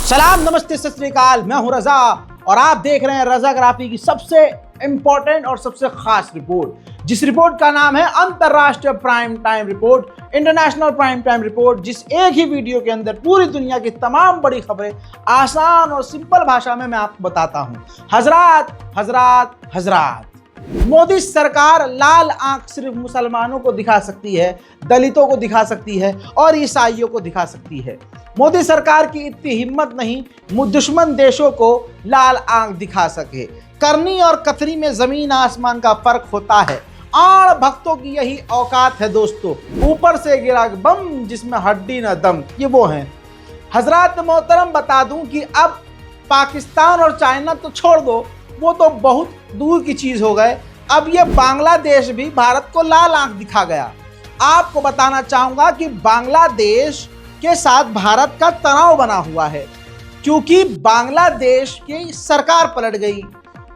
सलाम, नमस्ते, सत श्री अकाल। मैं हूं रजा और आप देख रहे हैं रजाग्राफी की सबसे इंपॉर्टेंट और सबसे खास रिपोर्ट, जिस रिपोर्ट का नाम है अंतरराष्ट्रीय prime time report, international prime time report. जिस एक ही वीडियो के अंदर पूरी दुनिया की तमाम बड़ी खबरें आसान और सिंपल भाषा में मैं आपको बताता हूं। हजरात हजरात हजरात, मोदी सरकार लाल आंख सिर्फ मुसलमानों को दिखा सकती है, दलितों को दिखा सकती है और ईसाइयों को दिखा सकती है। मोदी सरकार की इतनी हिम्मत नहीं दुश्मन देशों को लाल आंख दिखा सके। करनी और कथनी में जमीन आसमान का फर्क होता है। आड़ भक्तों की यही औकात है दोस्तों। ऊपर से गिरा बम जिसमें हड्डी न दम, ये वो हैं। हजरात मोहतरम, बता दूं कि अब पाकिस्तान और चाइना तो छोड़ दो, वो तो बहुत दूर की चीज हो गए। अब ये बांग्लादेश भी भारत को लाल आंख दिखा गया। आपको बताना चाहूंगा कि बांग्लादेश के साथ भारत का तनाव बना हुआ है, क्योंकि बांग्लादेश की सरकार पलट गई।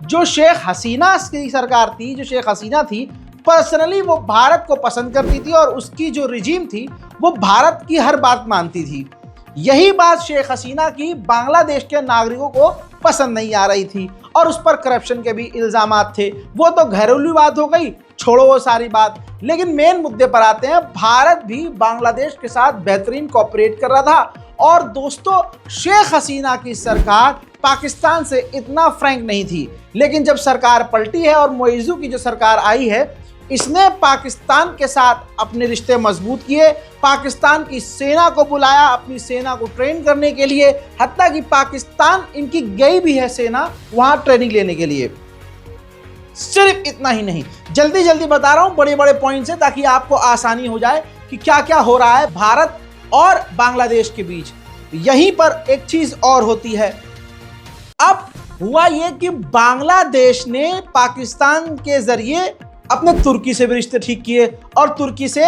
जो शेख हसीना की सरकार थी, जो शेख हसीना थी, पर्सनली वो भारत को पसंद करती थी और उसकी जो रिजीम थी वो भारत की हर बात मानती थी। यही बात शेख हसीना की बांग्लादेश के नागरिकों को पसंद नहीं आ रही थी और उस पर करप्शन के भी इल्जामात थे। वो तो घरेलू बात हो गई, छोड़ो वो सारी बात। लेकिन मेन मुद्दे पर आते हैं। भारत भी बांग्लादेश के साथ बेहतरीन कोऑपरेट कर रहा था और दोस्तों, शेख हसीना की सरकार पाकिस्तान से इतना फ्रैंक नहीं थी। लेकिन जब सरकार पलटी है और मोइज़ू की जो सरकार आई है, इसने पाकिस्तान के साथ अपने रिश्ते मजबूत किए। पाकिस्तान की सेना को बुलाया अपनी सेना को ट्रेन करने के लिए, हत्ता कि पाकिस्तान इनकी गई भी है सेना वहां ट्रेनिंग लेने के लिए। सिर्फ इतना ही नहीं, जल्दी जल्दी बता रहा हूं बड़े बड़े पॉइंट्स है ताकि आपको आसानी हो जाए कि क्या क्या हो रहा है भारत और बांग्लादेश के बीच। यहीं पर एक चीज और होती है। अब हुआ यह कि बांग्लादेश ने पाकिस्तान के जरिए अपने तुर्की से भी रिश्ते ठीक किए और तुर्की से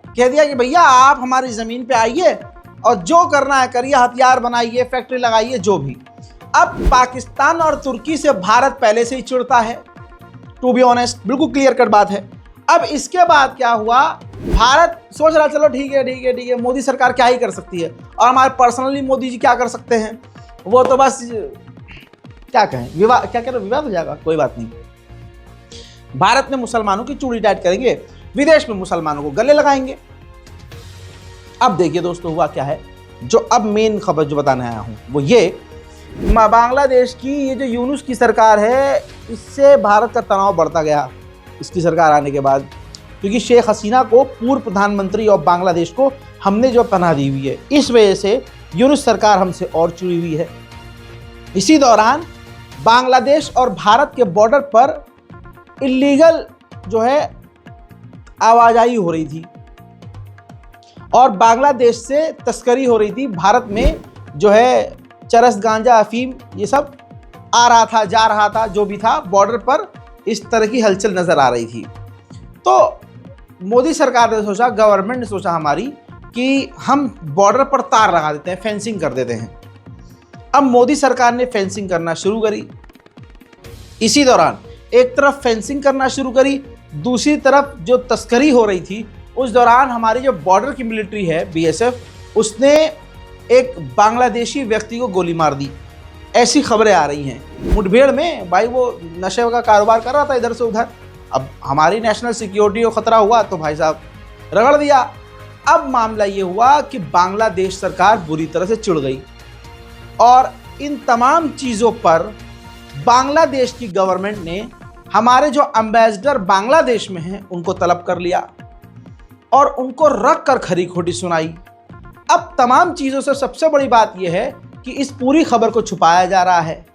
कह दिया कि भैया आप हमारी ज़मीन पे आइए और जो करना है करिए, हथियार बनाइए, फैक्ट्री लगाइए, जो भी। अब पाकिस्तान और तुर्की से भारत पहले से ही चिढ़ता है, टू बी ऑनेस्ट, बिल्कुल क्लियर कट बात है। अब इसके बाद क्या हुआ, भारत सोच रहा चलो ठीक है ठीक है ठीक है, मोदी सरकार क्या ही कर सकती है और हमारे पर्सनली मोदी जी क्या कर सकते हैं, वो तो बस क्या कहें, विवाद, क्या कह रहे, विवाद हो जाएगा, कोई बात नहीं। भारत में मुसलमानों की चूड़ी टाइट करेंगे, विदेश में मुसलमानों को गले लगाएंगे। अब देखिए दोस्तों, हुआ क्या है, जो अब मेन खबर जो बताने आया हूं वो ये, बांग्लादेश की ये जो यूनुस की सरकार है, इससे भारत का तनाव बढ़ता गया इसकी सरकार आने के बाद, क्योंकि शेख हसीना को पूर्व प्रधानमंत्री ऑफ बांग्लादेश को हमने जो पनाह दी हुई है, इस वजह से यूनुस सरकार हमसे और जुड़ी हुई है। इसी दौरान बांग्लादेश और भारत के बॉर्डर पर इलीगल जो है आवाजाही हो रही थी और बांग्लादेश से तस्करी हो रही थी। भारत में जो है चरस, गांजा, अफीम, ये सब आ रहा था, जा रहा था, जो भी था, बॉर्डर पर इस तरह की हलचल नज़र आ रही थी। तो मोदी सरकार ने सोचा, गवर्नमेंट ने सोचा हमारी, कि हम बॉर्डर पर तार लगा देते हैं, फेंसिंग कर देते हैं। अब मोदी सरकार ने फेंसिंग करना शुरू करी। इसी दौरान एक तरफ फेंसिंग करना शुरू करी, दूसरी तरफ जो तस्करी हो रही थी, उस दौरान हमारी जो बॉर्डर की मिलिट्री है बीएसएफ, उसने एक बांग्लादेशी व्यक्ति को गोली मार दी। ऐसी खबरें आ रही हैं। मुठभेड़ में भाई वो नशे का कारोबार कर रहा था इधर से उधर। अब हमारी नेशनल सिक्योरिटी को खतरा हुआ तो भाई साहब रगड़ दिया। अब मामला ये हुआ कि बांग्लादेश सरकार बुरी तरह से चिढ़ गई और इन तमाम चीज़ों पर बांग्लादेश की गवर्नमेंट ने हमारे जो एम्बेसडर बांग्लादेश में हैं उनको तलब कर लिया और उनको रख कर खरी खोटी सुनाई। अब तमाम चीज़ों से सबसे बड़ी बात यह है कि इस पूरी खबर को छुपाया जा रहा है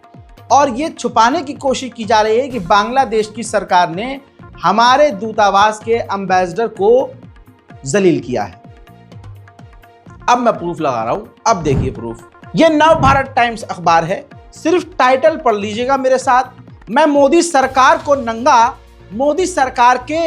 और ये छुपाने की कोशिश की जा रही है कि बांग्लादेश की सरकार ने हमारे दूतावास के एम्बेसडर को जलील किया है। अब मैं प्रूफ लगा रहा हूं, अब देखिए प्रूफ। ये नव भारत टाइम्स अखबार है, सिर्फ टाइटल पढ़ लीजिएगा मेरे साथ। मैं मोदी सरकार को नंगा, मोदी सरकार के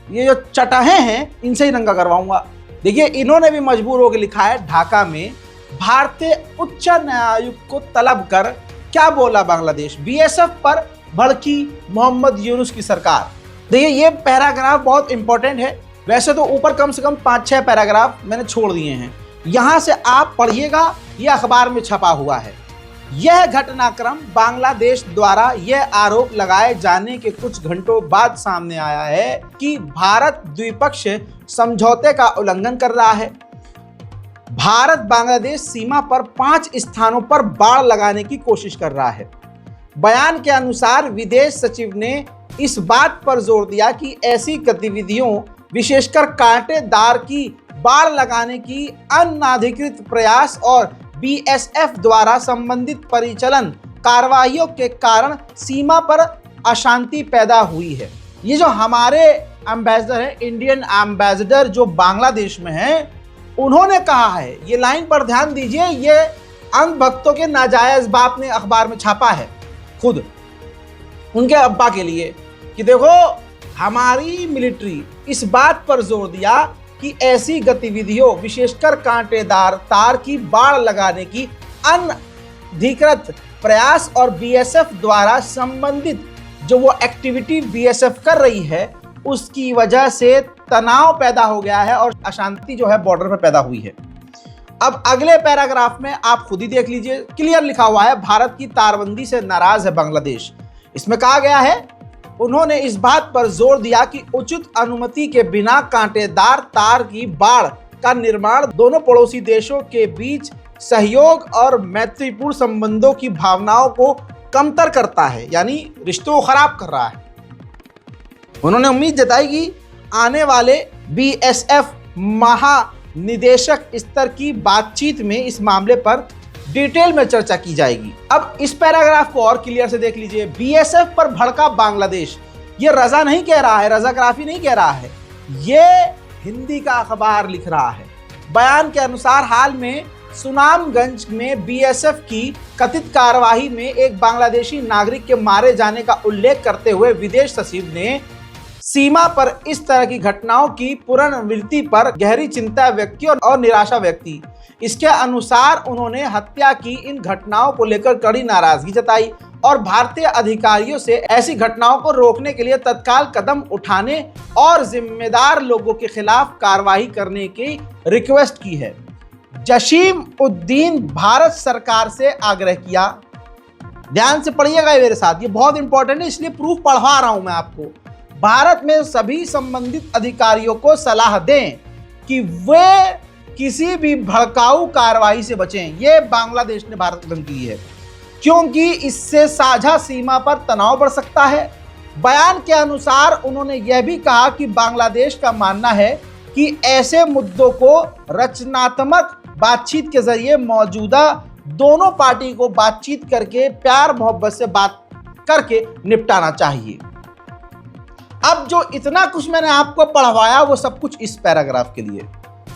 ये जो चटाहे हैं इनसे ही नंगा करवाऊंगा। देखिए, इन्होंने भी मजबूर होकर लिखा है, ढाका में भारतीय उच्च न्यायायुक्त को तलब कर क्या बोला बांग्लादेश, बीएसएफ पर भड़की मोहम्मद यूनुस की सरकार। देखिए, ये पैराग्राफ बहुत इंपॉर्टेंट है। वैसे तो ऊपर कम से कम 5-6 पैराग्राफ मैंने छोड़ दिए हैं, यहाँ से आप पढ़िएगा यह अखबार में छपा हुआ है। यह घटनाक्रम बांग्लादेश द्वारा यह आरोप लगाए जाने के कुछ घंटों बाद सामने आया है कि भारत द्विपक्षीय समझौते का उल्लंघन कर रहा है। भारत बांग्लादेश सीमा पर 5 स्थानों पर बाड़ लगाने की कोशिश कर रहा है। बयान के अनुसार विदेश सचिव ने इस बात पर जोर दिया कि ऐसी गतिविधियों, विशेषकर कांटेदार की बाड़ लगाने की अनधिकृत प्रयास और बीएसएफ द्वारा संबंधित परिचालन कार्रवाइयों के कारण सीमा पर अशांति पैदा हुई है। ये जो हमारे एम्बेसडर हैं, इंडियन एम्बेसडर जो बांग्लादेश में हैं, उन्होंने कहा है, ये लाइन पर ध्यान दीजिए, ये अंधभक्तों के नाजायज बाप ने अखबार में छापा है खुद उनके अब्बा के लिए कि देखो हमारी मिलिट्री इस बात पर जोर दिया कि ऐसी गतिविधियों, विशेषकर कांटेदार तार की बाड़ लगाने की अनधिकृत प्रयास और बीएसएफ द्वारा संबंधित जो वो एक्टिविटी बीएसएफ कर रही है, उसकी वजह से तनाव पैदा हो गया है और अशांति जो है बॉर्डर पर पैदा हुई है। अब अगले पैराग्राफ में आप खुद ही देख लीजिए, क्लियर लिखा हुआ है, भारत की तारबंदी से नाराज है बांग्लादेश। इसमें कहा गया है, उन्होंने इस बात पर जोर दिया कि उचित अनुमति के बिना कांटेदार तार की बाड़ का निर्माण दोनों पड़ोसी देशों के बीच सहयोग और मैत्रीपूर्ण संबंधों की भावनाओं को कमतर करता है, यानी रिश्तों को खराब कर रहा है। उन्होंने उम्मीद जताई कि आने वाले बीएसएफ महानिदेशक स्तर की बातचीत में इस मामले पर डिटेल में चर्चा की जाएगी। अब इस पैराग्राफ को और क्लियर से देख लीजिए। बीएसएफ पर भड़का बांग्लादेश, ये रजा नहीं कह रहा है, रजाग्राफी नहीं कह रहा है, ये हिंदी का अखबार लिख रहा है। बयान के अनुसार हाल में सुनामगंज में बीएसएफ की कथित कार्यवाही में एक बांग्लादेशी नागरिक के मारे जाने का उल्लेख करते हुए विदेश सचिव ने सीमा पर इस तरह की घटनाओं की पुनरावृत्ति पर गहरी चिंता व्यक्त की और निराशा व्यक्त की। इसके अनुसार उन्होंने हत्या की इन घटनाओं को लेकर कड़ी नाराजगी जताई और भारतीय अधिकारियों से ऐसी घटनाओं को रोकने के लिए तत्काल कदम उठाने और जिम्मेदार लोगों के खिलाफ कार्रवाई करने की रिक्वेस्ट की है। जसीम उद्दीन भारत सरकार से आग्रह किया, ध्यान से पढ़िएगा मेरे साथ, ये बहुत इंपॉर्टेंट है, इसलिए प्रूफ पढ़वा रहा हूं मैं आपको। भारत में सभी संबंधित अधिकारियों को सलाह दें कि वे किसी भी भड़काऊ कार्रवाई से बचें। ये बांग्लादेश ने भारत को धमकी दी है, क्योंकि इससे साझा सीमा पर तनाव बढ़ सकता है। बयान के अनुसार उन्होंने यह भी कहा कि बांग्लादेश का मानना है कि ऐसे मुद्दों को रचनात्मक बातचीत के जरिए मौजूदा दोनों पार्टी को बातचीत करके प्यार मोहब्बत से बात करके निपटाना चाहिए। अब जो इतना कुछ मैंने आपको पढ़वाया वो सब कुछ इस पैराग्राफ के लिए,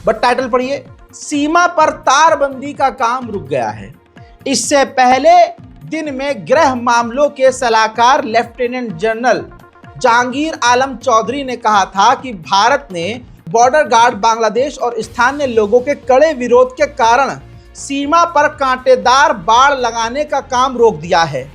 बट टाइटल पढ़िए, सीमा पर तारबंदी का काम रुक गया है। इससे पहले दिन में गृह मामलों के सलाहकार लेफ्टिनेंट जनरल जहांगीर आलम चौधरी ने कहा था कि भारत ने बॉर्डर गार्ड बांग्लादेश और स्थानीय लोगों के कड़े विरोध के कारण सीमा पर कांटेदार बाड़ लगाने का काम रोक दिया है।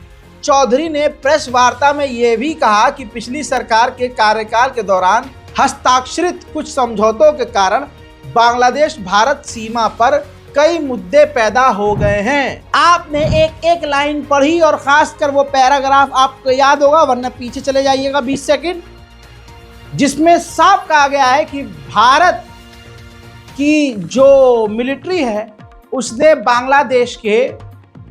चौधरी ने प्रेस वार्ता में यह भी कहा कि पिछली सरकार के कार्यकाल के दौरान हस्ताक्षरित कुछ समझौतों के कारण बांग्लादेश भारत सीमा पर कई मुद्दे पैदा हो गए हैं। आपने एक एक लाइन पढ़ी और खासकर वो पैराग्राफ आपको याद होगा, वरना पीछे चले जाइएगा 20 सेकंड, जिसमें साफ कहा गया है कि भारत की जो मिलिट्री है उसने बांग्लादेश के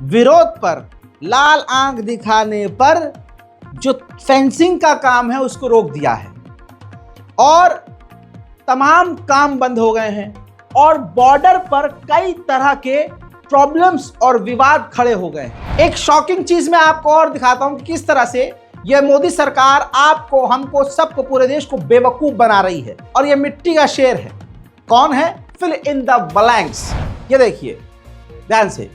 विरोध पर, लाल आंख दिखाने पर जो फेंसिंग का काम है उसको रोक दिया है और तमाम काम बंद हो गए हैं और बॉर्डर पर कई तरह के प्रॉब्लम्स और विवाद खड़े हो गए हैं। एक शॉकिंग चीज मैं आपको और दिखाता हूं कि किस तरह से यह मोदी सरकार आपको, हमको, सबको, पूरे देश को बेवकूफ बना रही है। और यह मिट्टी का शेर है। कौन है? Fill in the blanks. ये देखिए ध्यान से,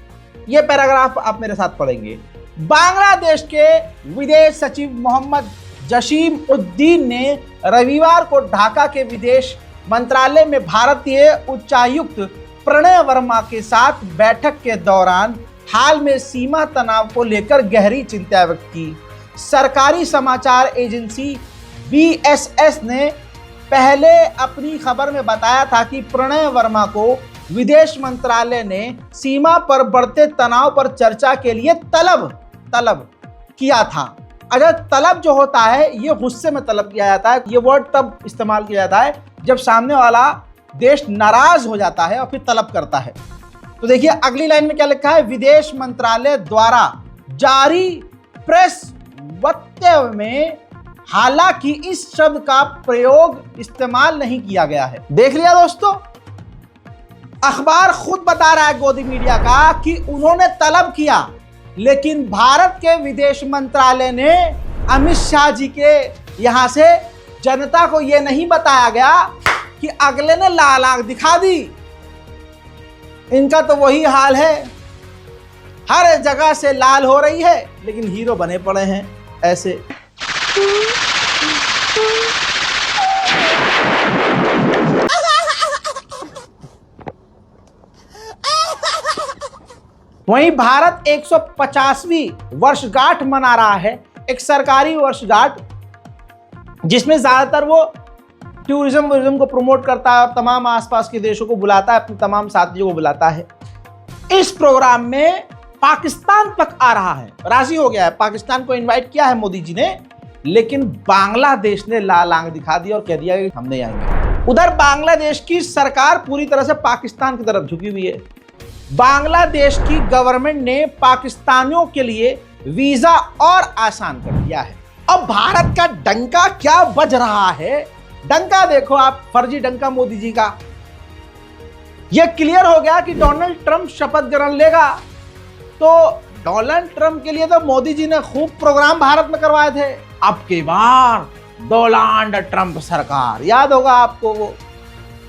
ये पैराग्राफ आप मेरे साथ पढ़ेंगे। बांग्लादेश के विदेश सचिव मोहम्मद जसीम उद्दीन ने रविवार को ढाका के विदेश मंत्रालय में भारतीय उच्चायुक्त प्रणय वर्मा के साथ बैठक के दौरान हाल में सीमा तनाव को लेकर गहरी चिंता व्यक्त की। सरकारी समाचार एजेंसी बीएसएस ने पहले अपनी खबर में बताया था कि प्रणय वर्मा को विदेश मंत्रालय ने सीमा पर बढ़ते तनाव पर चर्चा के लिए तलब किया था। अगर तलब जो होता है ये गुस्से में तलब किया जाता है, ये वर्ड तब इस्तेमाल किया जाता है जब सामने वाला देश नाराज हो जाता है और फिर तलब करता है। तो देखिए अगली लाइन में क्या लिखा है, विदेश मंत्रालय द्वारा जारी प्रेस वक्तव्य में हालांकि इस शब्द का प्रयोग इस्तेमाल नहीं किया गया है। देख लिया दोस्तों, अखबार खुद बता रहा है गोदी मीडिया का कि उन्होंने तलब किया, लेकिन भारत के विदेश मंत्रालय ने अमित शाह जी के यहां से जनता को यह नहीं बताया गया कि अगले ने लाल आंख दिखा दी। इनका तो वही हाल है, हर जगह से लाल हो रही है लेकिन हीरो बने पड़े हैं ऐसे। वहीं भारत 150वीं वर्षगांठ मना रहा है, एक सरकारी वर्षगांठ जिसमें ज्यादातर वो टूरिज्म को प्रमोट करता है और तमाम आसपास के देशों को बुलाता है, अपने तमाम साथियों को बुलाता है। इस प्रोग्राम में पाकिस्तान तक आ रहा है, राजी हो गया है, पाकिस्तान को इनवाइट किया है मोदी जी ने, लेकिन बांग्लादेश ने लाल आंख दिखा दी और कह दिया कि हम नहीं आएंगे। उधर बांग्लादेश की सरकार पूरी तरह से पाकिस्तान की तरफ झुकी हुई है। बांग्लादेश की गवर्नमेंट ने पाकिस्तानियों के लिए वीजा और आसान कर दिया है। अब भारत का डंका क्या बज रहा है, डंका देखो आप, फर्जी डंका मोदी जी का। यह क्लियर हो गया कि डोनाल्ड ट्रंप शपथ ग्रहण लेगा, तो डोनाल्ड ट्रंप के लिए तो मोदी जी ने खूब प्रोग्राम भारत में करवाए थे। अब की बार डोनाल्ड ट्रंप सरकार, याद होगा आपको वो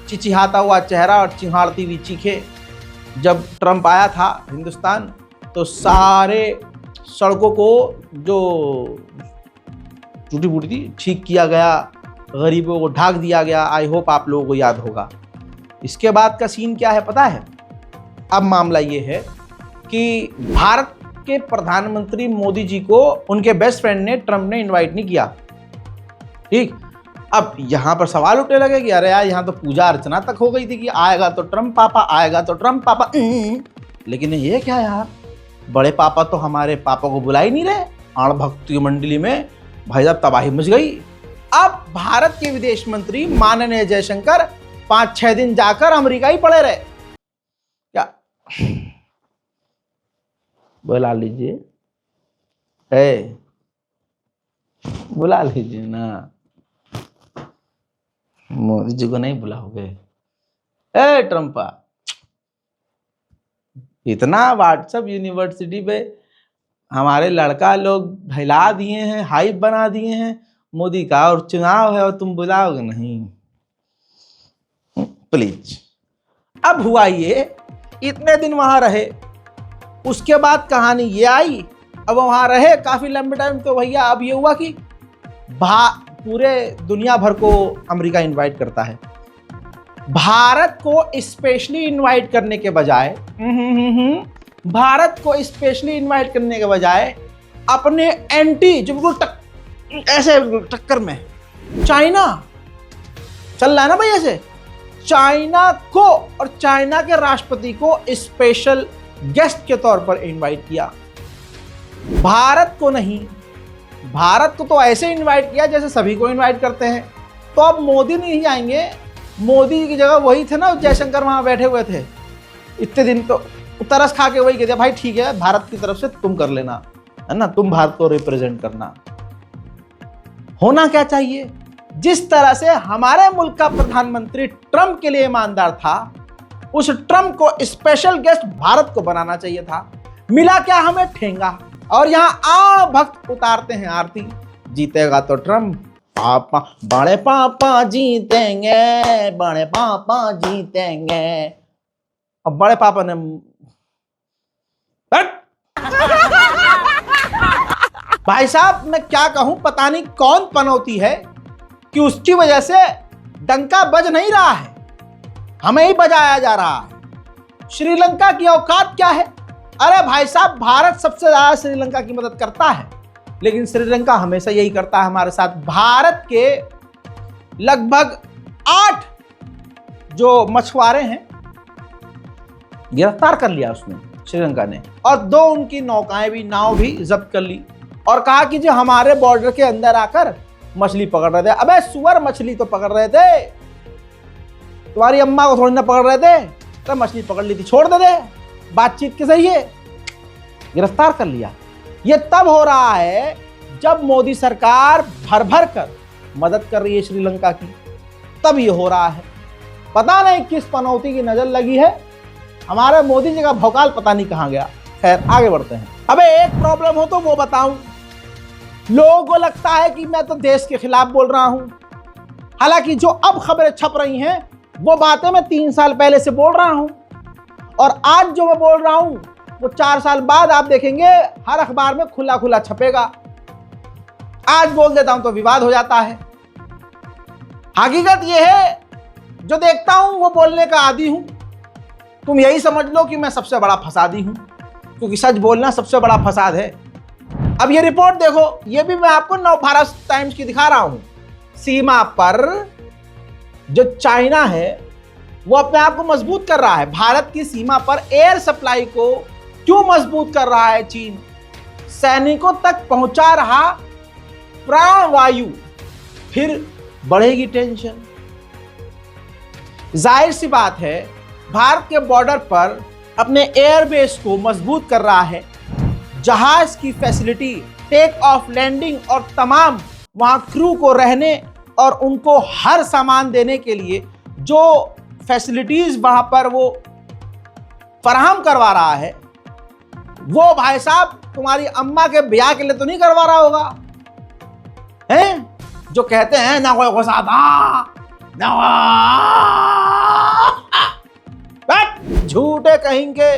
चिचिहाता हुआ चेहरा और चिहाड़ती हुई चीखें। जब ट्रंप आया था हिंदुस्तान तो सारे सड़कों को जो टूटी फूटी थी ठीक किया गया, गरीबों को ढाक दिया गया। आई होप आप लोगों को याद होगा। इसके बाद का सीन क्या है पता है? अब मामला ये है कि भारत के प्रधानमंत्री मोदी जी को उनके बेस्ट फ्रेंड ने, ट्रंप ने इनवाइट नहीं किया। ठीक, अब यहां पर सवाल उठने लगे कि अरे यार यहाँ तो पूजा अर्चना तक हो गई थी कि आएगा तो ट्रंप पापा, आएगा तो ट्रंप पापा। लेकिन ये क्या यार, बड़े पापा तो हमारे पापा को बुला ही नहीं रहे। आण भक्ति मंडली में भाई साहब तबाही मच गई। अब भारत के विदेश मंत्री माननीय जयशंकर 5-6 दिन जाकर अमेरिका ही पड़े रहे। क्या बुला लीजिए, बुला लीजिए ना, मोदी जी को नहीं बुलाओगे? ट्रंपा, इतना व्हाट्सएप यूनिवर्सिटी पे हमारे लड़का लोग फैला दिए हैं, हाइप बना दिए हैं मोदी का, और चुनाव है और तुम बुलाओगे नहीं? प्लीज। अब हुआ ये, इतने दिन वहां रहे, उसके बाद कहानी ये आई। अब वहां रहे काफी लंबे टाइम, तो भैया अब ये हुआ कि पूरे दुनिया भर को अमेरिका इनवाइट करता है। भारत को स्पेशली इनवाइट करने के बजाय अपने एंटी, जो बिल्कुल ऐसे टक्कर में चाइना चल रहा है ना भाई, ऐसे चाइना को और चाइना के राष्ट्रपति को स्पेशल गेस्ट के तौर पर इनवाइट किया। भारत को नहीं, भारत को तो ऐसे इनवाइट किया जैसे सभी को इनवाइट करते हैं। तो अब मोदी नहीं आएंगे, मोदी की जगह वही थे ना जयशंकर, वहां बैठे हुए थे इतने दिन, तो तरस खा के वही कहते भाई ठीक है भारत की तरफ से तुम कर लेना, है ना, तुम भारत को रिप्रेजेंट करना। होना क्या चाहिए, जिस तरह से हमारे मुल्क का प्रधानमंत्री ट्रंप के लिए ईमानदार था, उस ट्रंप को स्पेशल गेस्ट भारत को बनाना चाहिए था। मिला क्या हमें? ठेंगा। और यहाँ आण भक्त उतारते हैं आरती, जीतेगा तो ट्रंप, पापा बड़े पापा जीतेंगे, बड़े पापा जीतेंगे। अब बड़े पापा ने भाई साहब मैं क्या कहूं, पता नहीं कौन पनौती है कि उसकी वजह से डंका बज नहीं रहा है, हमें ही बजाया जा रहा है। श्रीलंका की औकात क्या है? अरे भाई साहब, भारत सबसे ज्यादा श्रीलंका की मदद करता है, लेकिन श्रीलंका हमेशा यही करता है हमारे साथ। भारत के लगभग 8 जो मछुआरे हैं गिरफ्तार कर लिया उसने, श्रीलंका ने, और 2 उनकी नाव भी जब्त कर ली और कहा कि जो हमारे बॉर्डर के अंदर आकर मछली पकड़ रहे थे। अबे सुअर, मछली तो पकड़ रहे थे, तुम्हारी अम्मा को थोड़ी ना पकड़ रहे थे, तो मछली पकड़ ली थी, छोड़ दे बातचीत के जरिए, गिरफ्तार कर लिया। ये तब हो रहा है जब मोदी सरकार भर भर कर मदद कर रही है श्रीलंका की, तब ये हो रहा है। पता नहीं किस पनौती की नजर लगी है, हमारे मोदी जी का भौकाल पता नहीं कहां गया। खैर आगे बढ़ते हैं। अबे एक प्रॉब्लम हो तो वो बताऊं, लोगों को लगता है कि मैं तो देश के खिलाफ बोल रहा हूं, हालांकि जो अब खबरें छप रही हैं वो बातें मैं 3 साल पहले से बोल रहा हूं, और आज जो मैं बोल रहा हूं वो 4 साल बाद आप देखेंगे हर अखबार में खुला खुला छपेगा। आज बोल देता हूं तो विवाद हो जाता है। हकीकत यह है, जो देखता हूं वो बोलने का आदी हूं। तुम यही समझ लो कि मैं सबसे बड़ा फसादी हूं, क्योंकि सच बोलना सबसे बड़ा फसाद है। अब ये रिपोर्ट देखो, ये भी मैं आपको नवभारत टाइम्स की दिखा रहा हूं। सीमा पर जो चाइना है वो अपने आप को मजबूत कर रहा है। भारत की सीमा पर एयर सप्लाई को क्यों मजबूत कर रहा है चीन? सैनिकों तक पहुंचा रहा प्राणवायु, फिर बढ़ेगी टेंशन। जाहिर सी बात है, भारत के बॉर्डर पर अपने एयरबेस को मजबूत कर रहा है। जहाज की फैसिलिटी, टेक ऑफ, लैंडिंग और तमाम वहां क्रू को रहने और उनको हर सामान देने के लिए जो फैसिलिटीज वहां पर वो फराहम करवा रहा है, वो भाई साहब तुम्हारी अम्मा के ब्याह के लिए तो नहीं करवा रहा होगा, हैं? जो कहते हैं ना कोई गुस्सा था ना, झूठे कहेंगे,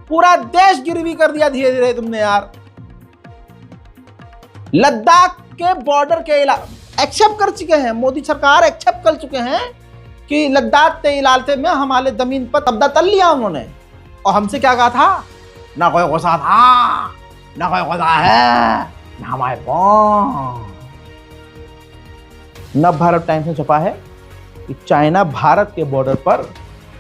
पूरा देश गिरवी कर दिया धीरे धीरे तुमने यार। लद्दाख के बॉर्डर के इलाके एक्सेप्ट कर चुके हैं, मोदी सरकार एक्सेप्ट कर चुके हैं कि लद्दाख के इलाके में हमारे जमीन पर कब्जा कर लिया उन्होंने। और हमसे क्या कहा था? ना कोई गुस्सा था, ना कोई गुस्सा है, ना हमारे नवभारत टाइम्स में छपा है कि चाइना भारत के बॉर्डर पर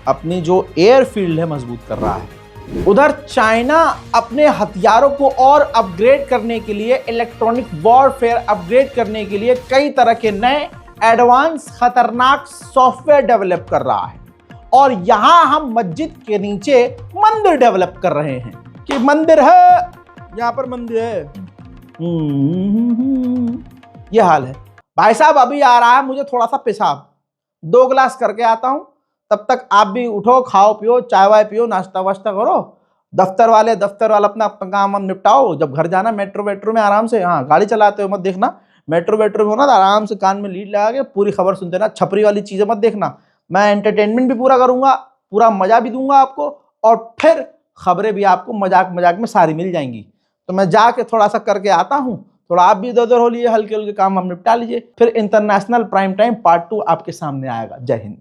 अपनी जो एयरफील्ड है मजबूत कर रहा है। उधर चाइना अपने हथियारों को और अपग्रेड करने के लिए, इलेक्ट्रॉनिक वॉरफेयर अपग्रेड करने के लिए कई तरह के नए एडवांस खतरनाक सॉफ्टवेयर डेवलप कर रहा है। और यहां हम मस्जिद के नीचे मंदिर डेवलप कर रहे हैं कि मंदिर है, यहां पर मंदिर है। ये हाल है भाई साहब। अभी आ रहा है मुझे थोड़ा सा पेशाब, 2 गिलास करके आता हूं, तब तक आप भी उठो, खाओ पियो, चाय वाय पियो, नाश्ता वाश्ता करो। दफ्तर वाला अपना काम हम निपटाओ। जब घर जाना मेट्रो में आराम से, हाँ गाड़ी चलाते हो मत देखना, मेट्रो में हो ना तो आराम से कान में लीड लगा के पूरी खबर सुनते ना, छपरी वाली चीजें मत देखना। मैं एंटरटेनमेंट भी पूरा करूंगा, पूरा मजा भी दूंगा आपको, और फिर खबरें भी आपको मजाक में सारी मिल जाएंगी। तो मैं जाके थोड़ा सा करके आता हूँ, थोड़ा आप भी इधर उधर हो लीजिए, हल्के हल्के काम हम निपटा लीजिए, फिर इंटरनेशनल प्राइम टाइम पार्ट 2 आपके सामने आएगा। जय हिंद।